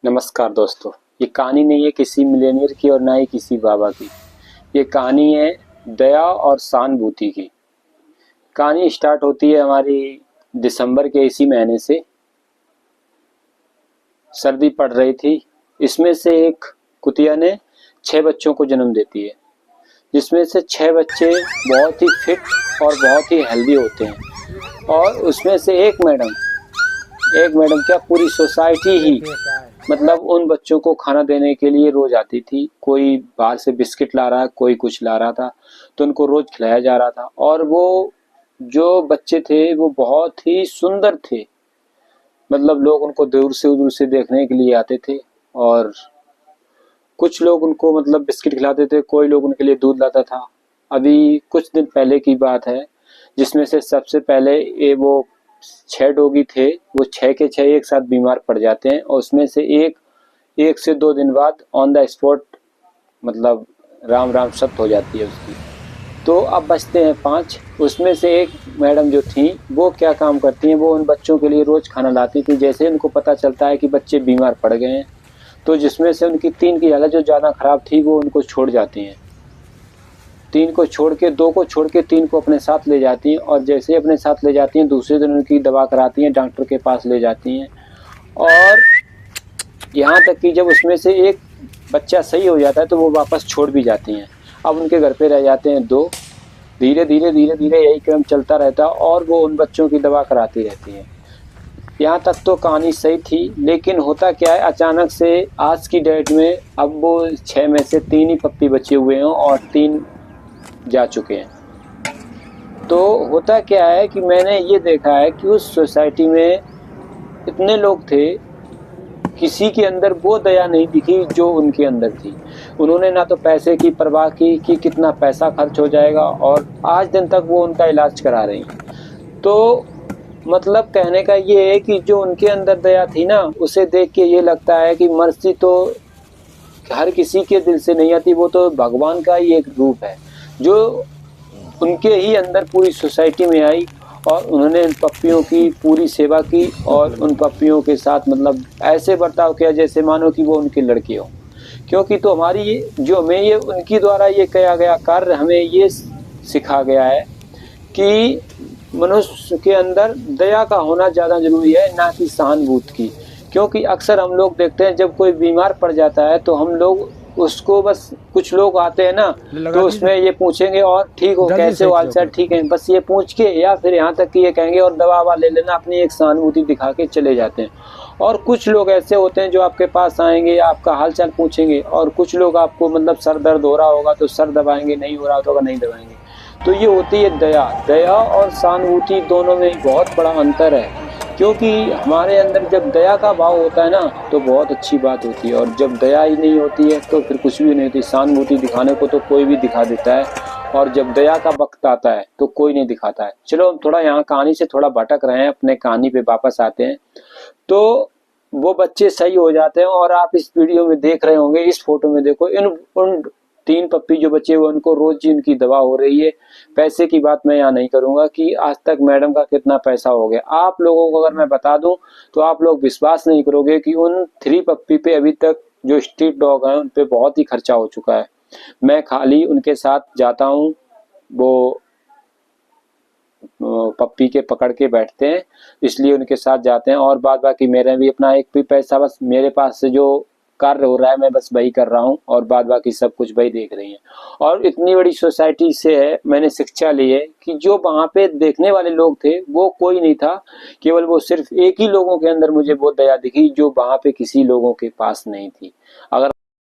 नमस्कार दोस्तों। ये कहानी नहीं है किसी मिलेनियर की और ना ही किसी बाबा की। ये कहानी है दया और सहानुभूति की। कहानी स्टार्ट होती है हमारी दिसंबर के इसी महीने से। सर्दी पड़ रही थी। इसमें से एक कुतिया ने 6 बच्चों को जन्म देती है, जिसमें से 6 बच्चे बहुत ही फिट और बहुत ही हेल्दी होते हैं। और उसमें से एक मैडम क्या पूरी सोसाइटी ही मतलब उन बच्चों को खाना देने के लिए रोज आती थी। कोई बाहर से बिस्किट ला रहा, कोई कुछ ला रहा था, तो उनको रोज खिलाया जा रहा था। और वो जो बच्चे थे वो बहुत ही सुंदर थे। मतलब लोग उनको दूर से देखने के लिए आते थे। और कुछ लोग उनको मतलब बिस्किट खिलाते थे, कोई लोग उनके लिए दूध लाता था। अभी कुछ दिन पहले की बात है, जिसमें से सबसे पहले ये वो 6 डॉगी थे। वो 6 के 6 एक साथ बीमार पड़ जाते हैं और उसमें से एक से 2 दिन बाद ऑन द स्पॉट मतलब राम राम सत्य हो जाती है उसकी। तो अब बचते हैं 5। उसमें से एक मैडम जो थी वो क्या काम करती हैं, वो उन बच्चों के लिए रोज खाना लाती थी। जैसे उनको पता चलता है कि बच्चे बीमार पड़ गए हैं, तो जिसमें से उनकी 3 की हालत जो ज़्यादा खराब थी वो उनको छोड़ जाती हैं। 3 को छोड़ के 2 को छोड़ के 3 को अपने साथ ले जाती हैं। और जैसे ही अपने साथ ले जाती हैं दूसरे दिन उनकी दवा कराती हैं, डॉक्टर के पास ले जाती हैं। और यहाँ तक कि जब उसमें से एक बच्चा सही हो जाता है तो वो वापस छोड़ भी जाती हैं। अब उनके घर पे रह जाते हैं 2। धीरे धीरे यही क्रम चलता रहता है और वो उन बच्चों की दवा कराती रहती हैं। यहाँ तक तो कहानी सही थी, लेकिन होता क्या है, अचानक से आज की डेट में अब वो 6 में से 3 ही पप्पी बचे हुए हैं और 3 जा चुके हैं। तो होता क्या है कि मैंने ये देखा है कि उस सोसाइटी में इतने लोग थे, किसी के अंदर वो दया नहीं दिखी जो उनके अंदर थी। उन्होंने ना तो पैसे की परवाह की कि कितना पैसा खर्च हो जाएगा, और आज दिन तक वो उनका इलाज करा रही हैं। तो मतलब कहने का ये है कि जो उनके अंदर दया थी ना, उसे देख के ये लगता है कि मर्सी तो हर किसी के दिल से नहीं आती, वो तो भगवान का ही एक रूप है जो उनके ही अंदर पूरी सोसाइटी में आई। और उन्होंने उन पप्पियों की पूरी सेवा की और उन पप्पियों के साथ मतलब ऐसे बर्ताव किया जैसे मानो कि वो उनके लड़के हों। क्योंकि तो हमारी जो हमें ये उनकी द्वारा ये किया गया कार्य हमें ये सिखा गया है कि मनुष्य के अंदर दया का होना ज़्यादा जरूरी है, ना कि सहानुभूति की। क्योंकि अक्सर हम लोग देखते हैं जब कोई बीमार पड़ जाता है तो हम लोग उसको बस, कुछ लोग आते हैं ना तो उसमें ये पूछेंगे और ठीक हो, कैसे हो, हालचाल ठीक है, बस ये पूछ के, या फिर यहाँ तक कि ये कहेंगे और दवा ववा ले लेना, अपनी एक सहानुभूति दिखा के चले जाते हैं। और कुछ लोग ऐसे होते हैं जो आपके पास आएंगे, आपका हालचाल पूछेंगे, और कुछ लोग आपको मतलब सर दर्द हो रहा होगा तो सर दबाएंगे, नहीं हो रहा होगा नहीं दबाएंगे। तो ये होती है दया। दया और सहानुभूति दोनों में बहुत बड़ा अंतर है। क्योंकि हमारे अंदर जब दया का भाव होता है ना तो बहुत अच्छी बात होती है, और जब दया ही नहीं होती है तो फिर कुछ भी नहीं होती। सहानुभूति दिखाने को तो कोई भी दिखा देता है, और जब दया का वक्त आता है तो कोई नहीं दिखाता है। चलो हम थोड़ा यहाँ कहानी से थोड़ा भटक रहे हैं, अपने कहानी पे वापस आते हैं। तो वो बच्चे सही हो जाते हैं, और आप इस वीडियो में देख रहे होंगे, इस फोटो में देखो, इन उन 3 पप्पी जो बचे हुए उनको रोज इनकी दवा हो रही है। पैसे की बात मैं यहाँ नहीं करूंगा कि आज तक मैडम का कितना पैसा हो गया। आप लोगों को अगर मैं बता दूं तो आप लोग विश्वास नहीं करोगे कि उन 3 पप्पी पे अभी तक जो स्ट्रीट डॉग हैं उन पे बहुत ही खर्चा हो चुका है। मैं खाली उनके साथ जाता हूँ, वो पप्पी के पकड़ के बैठते हैं इसलिए उनके साथ जाते हैं, और बाद बाकी मेरे भी अपना एक भी पैसा, बस मेरे पास से जो कार्य हो रहा है मैं बस वही कर रहा हूँ, और बाद बाकी सब कुछ वही देख रही हैं। और इतनी बड़ी सोसाइटी से है, मैंने शिक्षा ली है कि जो वहाँ पे देखने वाले लोग थे वो कोई नहीं था, केवल वो सिर्फ एक ही लोगों के अंदर मुझे वो दया दिखी जो वहाँ पे किसी लोगों के पास नहीं थी। अगर